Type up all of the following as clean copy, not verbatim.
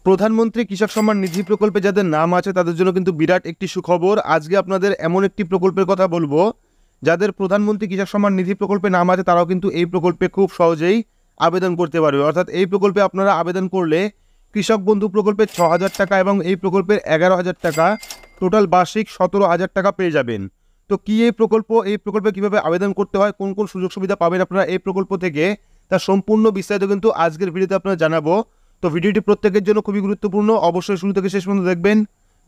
প্রধানমন্ত্রী কৃষক সম্মান নিধি প্রকল্পে যাদের নাম আছে তাদের জন্য কিন্তু বিরাট একটি সুখবর। আজকে আপনাদের এমন একটি প্রকল্পের কথা বলবো যাদের প্রধানমন্ত্রী কৃষক সম্মান নিধি প্রকল্পে নাম আছে তারাও কিন্তু এই প্রকল্পে খুব সহজেই আবেদন করতে পারবে। অর্থাৎ এই প্রকল্পে আপনারা আবেদন করলে কৃষক বন্ধু প্রকল্পে 6,000 টাকা এবং এই প্রকল্পের 11,000 টাকা, টোটাল বার্ষিক 17,000 টাকা পেয়ে যাবেন। তো কি এই প্রকল্পে কীভাবে আবেদন করতে হয়, কোন কোন সুযোগ সুবিধা পাবেন আপনারা এই প্রকল্প থেকে, তার সম্পূর্ণ বিস্তারিত কিন্তু আজকের ভিডিওতে আপনারা জানাবো। তো ভিডিওটি প্রত্যেকের জন্য খুবই গুরুত্বপূর্ণ, অবশ্যই শুরু থেকে শেষ পর্যন্ত দেখবেন।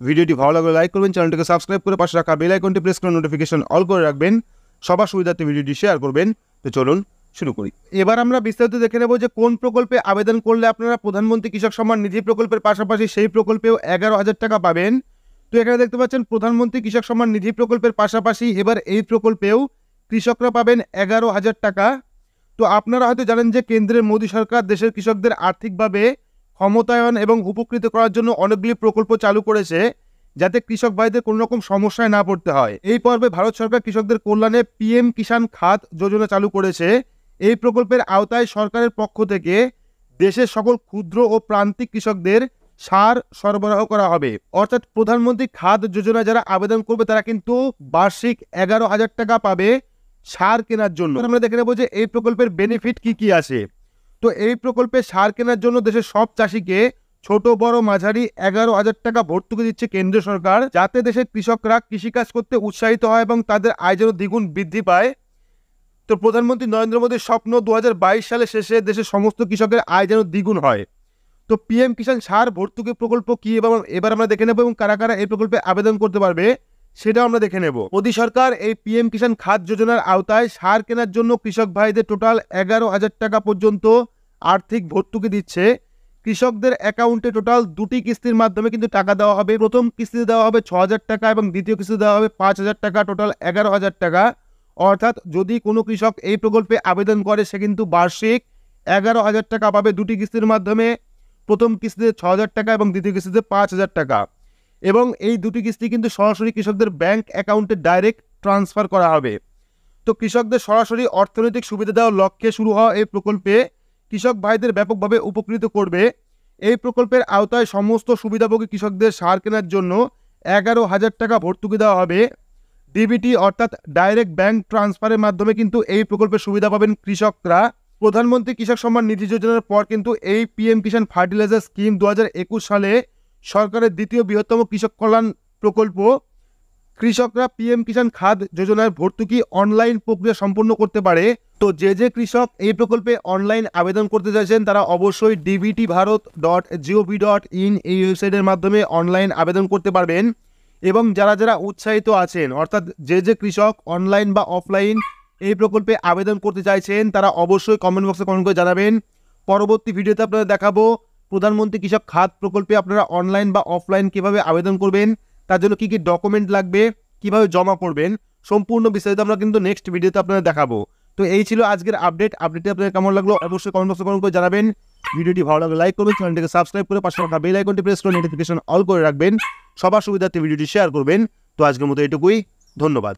ভিডিওটি ভালো লাগলে লাইক করবেন, চ্যানেলটিকে সাবস্ক্রাইব করে পাশে রাখা বেল আইকনটি প্রেস করে নোটিফিকেশন অল করে রাখবেন, সবার সুবিধার্থে ভিডিওটি শেয়ার করবেন। তো চলুন শুরু করি। এবার আমরা বিস্তারিত দেখে নেব যে কোন প্রকল্পে আবেদন করলে আপনারা প্রধানমন্ত্রী কৃষক সম্মান নিধি প্রকল্পের পাশাপাশি সেই প্রকল্পেও 11,000 টাকা পাবেন। তো এখানে দেখতে পাচ্ছেন প্রধানমন্ত্রী কৃষক সম্মান নিধি প্রকল্পের পাশাপাশি এবার এই প্রকল্পেও কৃষকরা পাবেন 11,000 টাকা। তো আপনারা হয়তো জানেন যে কেন্দ্রের মোদী সরকার দেশের কৃষকদের আর্থিকভাবে ক্ষমতায়ন এবং উপকৃত করার জন্য অনেকগুলি প্রকল্প চালু করেছে, যাতে কৃষক ভাইদের কোনো রকম সমস্যায় না পড়তে হয়। এই পর্বে ভারত সরকার কৃষকদের কল্যাণে PM কিষাণ খাত যোজনা চালু করেছে। এই প্রকল্পের আওতায় সরকারের পক্ষ থেকে দেশের সকল ক্ষুদ্র ও প্রান্তিক কৃষকদের সার সরবরাহ করা হবে। অর্থাৎ প্রধানমন্ত্রী খাত যোজনা যারা আবেদন করবে তারা কিন্তু বার্ষিক 11,000 টাকা পাবে সার কেনার জন্য। আমরা দেখে নেব যে এই প্রকল্পের বেনিফিট কি কি আছে। তো এই প্রকল্পে সার কেনার জন্য দেশের সব চাষিকে ছোট বড় মাঝারি 11,000 টাকা ভর্তুকি দিচ্ছে কেন্দ্র সরকার, যাতে দেশের কৃষকরা কৃষিকাজ করতে উৎসাহিত হয় এবং তাদের আয় যেন দ্বিগুণ বৃদ্ধি পায়। তো প্রধানমন্ত্রী নরেন্দ্র মোদীর স্বপ্ন 2022 সালের শেষে দেশের সমস্ত কৃষকের আয় যেন দ্বিগুণ হয়। তো PM কিষাণ সার ভর্তুকি প্রকল্প কি এবার আমরা দেখে নেব এবং কারা কারা এই প্রকল্পে আবেদন করতে পারবে সেটাও আমরা দেখে নেব। মোদী সরকার এই PM কিষাণ খাত যোজনার আওতায় সার কেনার জন্য কৃষক ভাইদের টোটাল 11,000 টাকা পর্যন্ত আর্থিক ভর্তুকি দিচ্ছে। কৃষকদের অ্যাকাউন্টে টোটাল 2টি কিস্তির মাধ্যমে কিন্তু টাকা দেওয়া হবে। প্রথম কিস্তিতে দেওয়া হবে 6,000 টাকা এবং দ্বিতীয় কিস্তিতে দেওয়া হবে 5,000 টাকা, টোটাল 11,000 টাকা। অর্থাৎ যদি কোনো কৃষক এই প্রকল্পে আবেদন করে সে কিন্তু বার্ষিক 11,000 টাকা পাবে 2টি কিস্তির মাধ্যমে। প্রথম কিস্তিতে 6,000 টাকা এবং দ্বিতীয় কিস্তিতে 5,000 টাকা। এবং এই 2টি কিস্তি কিন্তু সরাসরি কৃষকদের ব্যাংক অ্যাকাউন্টে ডাইরেক্ট ট্রান্সফার করা হবে। তো কৃষকদের সরাসরি অর্থনৈতিক সুবিধা দেওয়ার লক্ষ্যে শুরু হওয়া এই প্রকল্পে কৃষক ভাইদের ব্যাপকভাবে উপকৃত করবে। এই প্রকল্পের আওতায় সমস্ত সুবিধাভোগী কৃষকদের সার কেনার জন্য 11,000 টাকা ভর্তুকি দেওয়া হবে। DBT অর্থাৎ ডাইরেক্ট ব্যাংক ট্রান্সফারের মাধ্যমে কিন্তু এই প্রকল্পের সুবিধা পাবেন কৃষকরা। প্রধানমন্ত্রী কৃষক সম্মান নিধি যোজনার পর কিন্তু এই PM কিষাণ ফার্টিলাইজার স্কিম 2021 সালে সরকারের দ্বিতীয় বৃহত্তম কৃষক কল্যাণ প্রকল্প। কৃষকরা PM কিষাণ খাত যোজনার ভর্তুকি অনলাইন প্রক্রিয়া সম্পন্ন করতে পারে। তো যে কৃষক এই প্রকল্পে অনলাইন আবেদন করতে চাইছেন তারা অবশ্যই dbtbharat.gov.in এই ওয়েবসাইটের মাধ্যমে অনলাইন আবেদন করতে পারবেন। এবং যারা উৎসাহিত আছেন, অর্থাৎ যে কৃষক অনলাইন বা অফলাইন এই প্রকল্পে আবেদন করতে চাইছেন তারা অবশ্যই কমেন্ট বক্সে কমেন্ট করে জানাবেন। পরবর্তী ভিডিওতে আপনারা দেখাবো প্রধানমন্ত্রী কৃষক খাত প্রকল্পে আপনারা অনলাইন বা অফলাইন কিভাবে আবেদন করবেন, তার জন্য কি কি ডকুমেন্ট লাগবে, কিভাবে জমা করবেন, সম্পূর্ণ বিস্তারিত আমরা কিন্তু নেক্সট ভিডিওতে আপনারা দেখাবো। তো এই ছিল আজকের আপডেটটি আপনাদের কেমন লাগলো অবশ্যই কমেন্ট বক্সে কমেন্ট করে জানাবেন। ভিডিওটি ভালো লাগলে লাইক করবেন, চ্যানেলটিকে সাবস্ক্রাইব করে পাশে রাখা বেল আইকনটি প্রেস করে নোটিফিকেশন অল করে রাখবেন, সবার সুবিধার্থে ভিডিওটি শেয়ার করবেন। তো আজকের মতো এটুকুই, ধন্যবাদ।